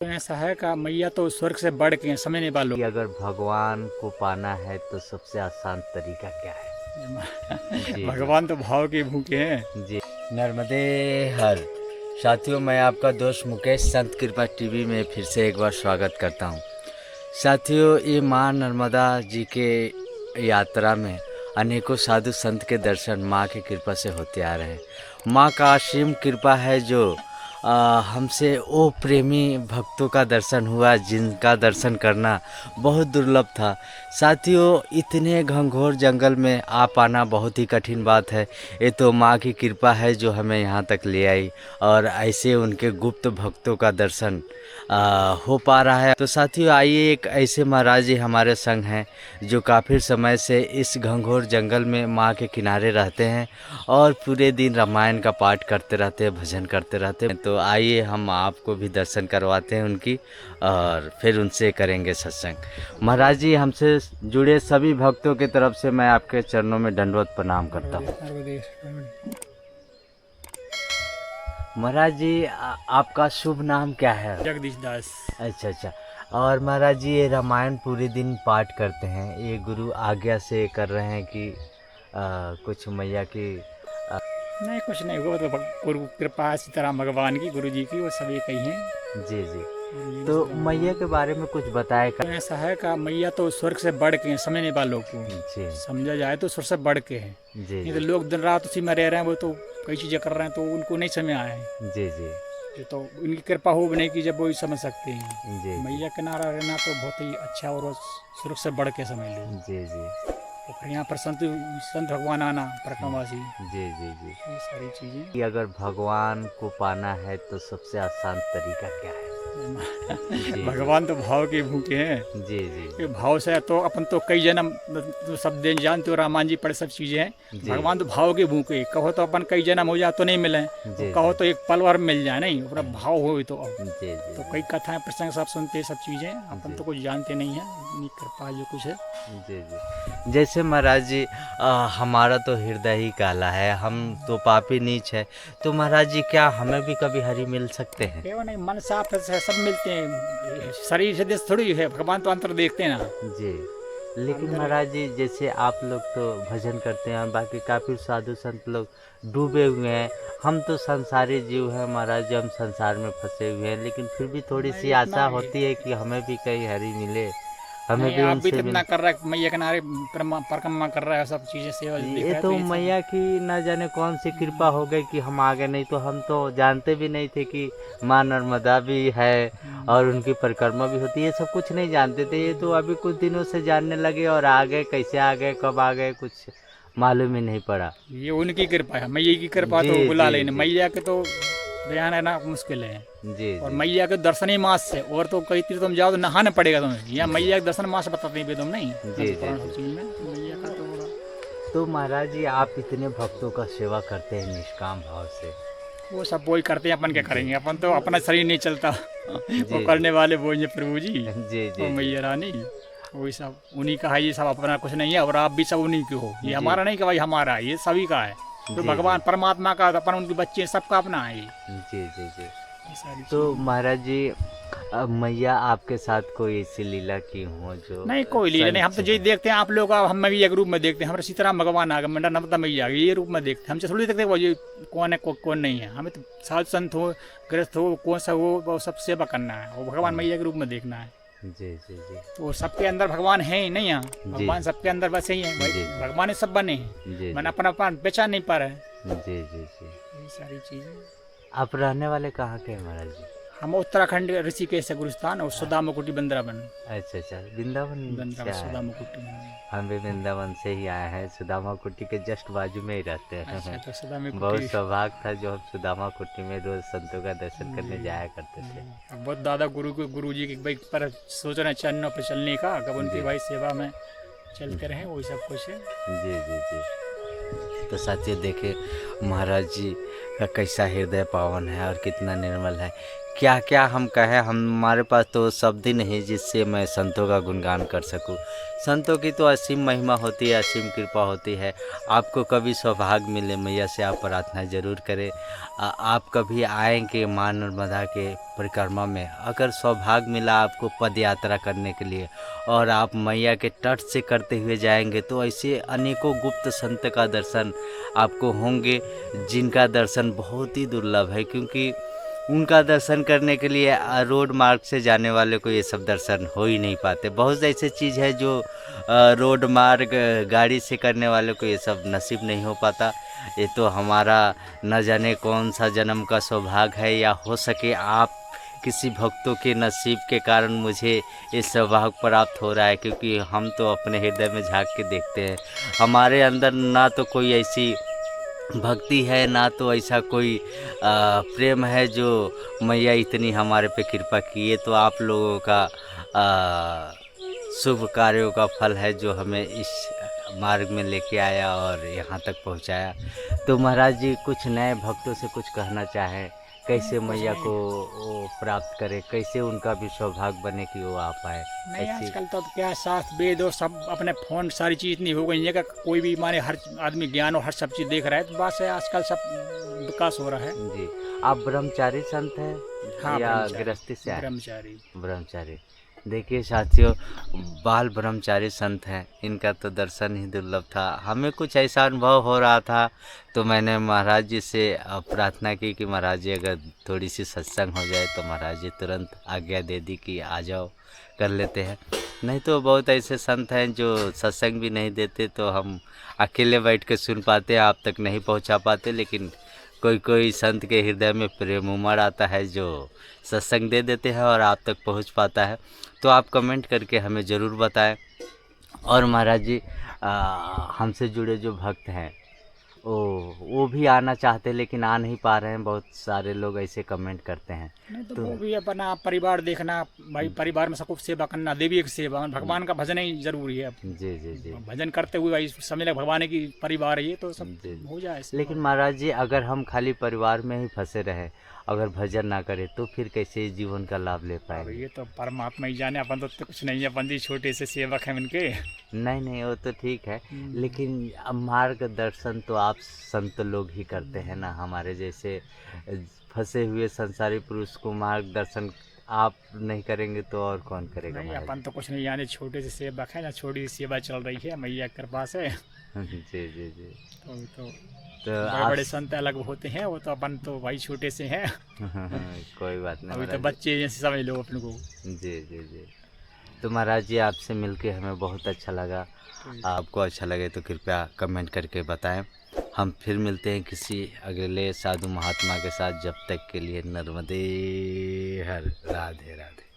ऐसा है का मैया तो स्वर्ग से बढ़ के हैं, समझ नहीं पालो। कि अगर भगवान को पाना है तो सबसे आसान तरीका क्या है? जी भगवान तो भाव के भूखे हैं। जी। नर्मदे हर। साथियों, मैं आपका दोस्त मुकेश संत कृपा टीवी में फिर से एक बार स्वागत करता हूँ। साथियों, ये माँ नर्मदा जी के यात्रा में अनेकों साधु संत के दर्शन माँ की कृपा से होते आ रहे हैं। माँ का असीम कृपा है जो हमसे वो प्रेमी भक्तों का दर्शन हुआ जिनका दर्शन करना बहुत दुर्लभ था। साथियों, इतने घंघोर जंगल में आ पाना बहुत ही कठिन बात है। ये तो माँ की कृपा है जो हमें यहाँ तक ले आई और ऐसे उनके गुप्त भक्तों का दर्शन हो पा रहा है। तो साथियों, आइए, एक ऐसे महाराज जी हमारे संग हैं जो काफ़ी समय से इस घंघोर जंगल में माँ के किनारे रहते हैं और पूरे दिन रामायण का पाठ करते रहते हैं, भजन करते रहते हैं। तो आइए हम आपको भी दर्शन करवाते हैं उनकी और फिर उनसे करेंगे सत्संग। महाराज जी, हमसे जुड़े सभी भक्तों की तरफ से मैं आपके चरणों में दंडवत प्रणाम करता हूँ। महाराज जी, आपका शुभ नाम क्या है? जगदीश दास। अच्छा। और महाराज जी, ये रामायण पूरे दिन पाठ करते हैं, ये गुरु आज्ञा से कर रहे हैं कि कुछ मैया की नहीं, कुछ नहीं हुआ, तो गुरु कृपा सीताराम भगवान की, गुरु जी की, वो सभी कही हैं। जी। तो मैया के बारे में कुछ बताए तो ऐसा है का मैया तो स्वर्ग से बढ़ के हैं, समझ नहीं पालो को। जी समझा जाए तो स्वर्ग से बढ़ के हैं। जी नहीं तो लोग दिन रात उसी में रह रहे हैं, वो तो कई चीज़ें कर रहे हैं, तो उनको नहीं समझ आए हैं। जी। ये तो उनकी कृपा हो भी नहीं कि जब वो ही समझ सकते हैं। जी मैया किनारा रहना तो बहुत ही अच्छा और स्वर्ग से बढ़ के समझ लो। जी। तो फिर यहाँ पर संत भगवान आना परकमवासी, जी। ये सारी चीज़ें। कि अगर भगवान को पाना है तो सबसे आसान तरीका क्या है? भगवान तो भाव के भूखे हैं। जी। ये भाव से तो अपन तो कई जन्म तो सब दिन जानते हो, रामायण जी पढ़े सब चीज़ें हैं। भगवान तो भाव के भूखे, कहो तो अपन कई जन्म हो जाए तो नहीं मिले, तो कहो तो एक पल भर मिल जाए, नहीं अपना भाव हो तो। तो कई कथाएं प्रसंग सब सुनते सब चीज़ें, अपन तो कुछ जानते नहीं है, इतनी कृपा जो कुछ है। जी। जैसे महाराज जी, हमारा तो हृदय ही काला है, हम तो पापी नीच है, तो महाराज जी क्या हमें भी कभी हरि मिल सकते हैं? केवल नहीं, मन साफ है, सब मिलते हैं, शरीर से देश थोड़ी है, भगवान तो अंतर देखते हैं ना। जी। लेकिन महाराज जी, जैसे आप लोग तो भजन करते हैं, बाकी काफ़ी साधु संत लोग डूबे हुए हैं, हम तो संसारी जीव हैं महाराज जी, हम संसार में फंसे हुए हैं, लेकिन फिर भी थोड़ी सी आशा होती है कि हमें भी कहीं हरि मिले, हमें भी आप भी उनसे इतना कर रहा है, मैया के नारे परिक्रमा कर रहा है, सब चीजें सेवा दिख रहा ये है, तो ये मैया की न जाने कौन सी कृपा हो गई कि हम आ गए, नहीं तो हम तो जानते भी नहीं थे कि माँ नर्मदा भी है और उनकी परिक्रमा भी होती है, ये सब कुछ नहीं जानते थे। ये तो अभी कुछ दिनों से जानने लगे और आ गए, कैसे आ गए, कब आ गए, कुछ मालूम ही नहीं पड़ा। ये उनकी कृपा है, मैया की कृपा तो जी बुला जी लेना, जी मैया के तो ध्यान है ना, मुश्किल है। जी और जी मैया के दर्शन ही मास से, और तो कई तीर तुम जाओ तो नहाना पड़ेगा तुम्हें, या मैया के दर्शन मास बताते हैं तुम नहीं जी पुराण सब चीज में, तो मैया का तो बड़ा। तो महाराज जी, आप इतने भक्तों का सेवा करते हैं निष्काम भाव से, वो सब वही करते हैं, अपन क्या करेंगे, अपन तो अपना शरीर नहीं चलता। वो जी करने वाले वो हैं प्रभु जी, जी वो जी मैया रानी, वही सब उन्हीं का है, ये सब अपना कुछ नहीं है, और आप भी सब उन्हीं के हो, ये जी हमारा नहीं कि भाई हमारा है, ये सभी का है, तो जी भगवान परमात्मा का, अपन उनके बच्चे सबका अपना है जी जी जी। ये सारी तो चीज़ें। महाराज जी, मैया आपके साथ कोई ऐसी लीला की हो जो नहीं, कोई लीला नहीं, हम तो सच यही है? देखते हैं आप लोग, हम भी एक रूप में देखते हैं, हमारे सीताराम भगवान आ गए, मंडा नर्मदा मैया आ गई, ये रूप में देखते हैं, हमसे थोड़ी देखते वो ये कौन है कौन नहीं है, हमें तो साधु संत हो, गृहस्थ हो, कौन सा हो, वो सब सेवा करना है, वो भगवान मैया के रूप में देखना है। जी जी जी तो सबके अंदर भगवान है ही नहीं, यहाँ जी। भगवान सबके अंदर बस ही है भाई, जी। भगवान ही सब बने हैं, जी मन अपना अपना पहचान नहीं पा रहे हैं, जी जी जी। ये सारी चीज़ें। आप रहने वाले कहाँ के हैं महाराज जी? हम उत्तराखंड ऋषिकेश से गुरुस्थान और सुधा मुकुटी बंदरावन, अच्छा, वृंदावन से आए सुधा हैं। मुकुटी। हम भी वृंदावन से ही आए हैं, सुदामा कुटी के जस्ट बाजू में ही रहते अच्छा, हैं। तो सुधा बहुत मुकुटी सौभाग्य था जो हम सुदामा कुटी में रोज संतों का दर्शन करने जाया करते थे। अब बहुत दादा गुरु जी के भाई पर सोच रहे हैं चरणों पर चलने का, कब उनकी जी। भाई सेवा में चलते रहे, वही सब कुछ है। जी। तो साथियों, देखे महाराज जी का कैसा हृदय पावन है और कितना निर्मल है। क्या क्या हम कहें, हमारे पास तो शब्द ही नहीं जिससे मैं संतों का गुणगान कर सकूं। संतों की तो असीम महिमा होती है, असीम कृपा होती है। आपको कभी सौभाग्य मिले, मैया से आप प्रार्थना जरूर करें। आप कभी आएंगे माँ नर्मदा के परिक्रमा में, अगर सौभाग्य मिला आपको पद यात्रा करने के लिए और आप मैया के तट से करते हुए जाएंगे, तो ऐसे अनेकों गुप्त संत का दर्शन आपको होंगे, जिनका दर्शन बहुत ही दुर्लभ है, क्योंकि उनका दर्शन करने के लिए रोड मार्ग से जाने वाले को ये सब दर्शन हो ही नहीं पाते। बहुत ऐसे चीज़ है जो रोड मार्ग गाड़ी से करने वाले को ये सब नसीब नहीं हो पाता। ये तो हमारा न जाने कौन सा जन्म का सौभाग्य है, या हो सके आप किसी भक्तों के नसीब के कारण मुझे इस सौभाग्य प्राप्त हो रहा है, क्योंकि हम तो अपने हृदय में झांक के देखते हैं, हमारे अंदर ना तो कोई ऐसी भक्ति है, ना तो ऐसा कोई प्रेम है जो मैया इतनी हमारे पे कृपा की है। तो आप लोगों का शुभ कार्यों का फल है जो हमें इस मार्ग में लेके आया और यहाँ तक पहुँचाया। तो महाराज जी कुछ नए भक्तों से कुछ कहना चाहें, कैसे मैया को वो प्राप्त करे, कैसे उनका भी सौभाग्य बने कि वो आ पाए। नहीं आजकल तो क्या शास्त्र वेद और सब अपने फोन सारी चीज़ इतनी हो गई है कि कोई भी माने हर आदमी ज्ञान और हर सब चीज़ देख रहा है, तो बस है आजकल सब विकास हो रहा है। जी, आप ब्रह्मचारी संत हैं हाँ, या ब्रह्मचारी, गृहस्थी से आए? ब्रह्मचारी। ब्रह्मचारी। देखिए साथियों, बाल ब्रह्मचारी संत हैं, इनका तो दर्शन ही दुर्लभ था। हमें कुछ ऐसा अनुभव हो रहा था, तो मैंने महाराज जी से प्रार्थना की कि महाराज जी अगर थोड़ी सी सत्संग हो जाए, तो महाराज जी तुरंत आज्ञा दे दी कि आ जाओ, कर लेते हैं। नहीं तो बहुत ऐसे संत हैं जो सत्संग भी नहीं देते, तो हम अकेले बैठ के सुन पाते हैं, आप तक नहीं पहुंचा पाते। लेकिन कोई कोई संत के हृदय में प्रेम उमड़ आता है जो सत्संग दे देते हैं और आप तक पहुंच पाता है। तो आप कमेंट करके हमें ज़रूर बताएं। और महाराज जी हमसे जुड़े जो भक्त हैं वो भी आना चाहते हैं, लेकिन आ नहीं पा रहे हैं। बहुत सारे लोग ऐसे कमेंट करते हैं। नहीं तो वो भी अपना परिवार देखना, भाई परिवार में सबको सेवा करना, देवी की सेवा, भगवान का भजन ही जरूरी है। जी जी जी। भजन करते हुए भाई समझ लगे भगवान की परिवार है, ये तो सब जी। हो जाए। लेकिन महाराज जी अगर हम खाली परिवार में ही फंसे रहे, अगर भजन ना करें, तो फिर कैसे जीवन का लाभ ले अब पाएंगे? ये तो परमात्मा ही जाने, अपन तो कुछ नहीं है, अपन भी छोटे से सेवक हैं उनके। नहीं नहीं, वो तो ठीक है, लेकिन अब मार्गदर्शन तो आप संत लोग ही करते हैं ना। हमारे जैसे फंसे हुए संसारी पुरुष को मार्गदर्शन आप नहीं करेंगे तो और कौन करेगा? नहीं महाराज अपन तो कुछ नहीं जाने, छोटे से सेवक है ना, छोटी सी सेवा चल रही है मैया की कृपा से। जी जी जी। तो तो बड़े आप बड़े संत अलग होते हैं, वो तो अपन तो भाई छोटे से हैं। कोई बात नहीं अभी तो महाराज बच्चे जैसे समझ लो अपन को। जी जी जी। तो महाराज जी आपसे मिलके हमें बहुत अच्छा लगा। आपको अच्छा लगे तो कृपया कमेंट करके बताएं। हम फिर मिलते हैं किसी अगले साधु महात्मा के साथ। जब तक के लिए नर्मदे हर। राधे राधे।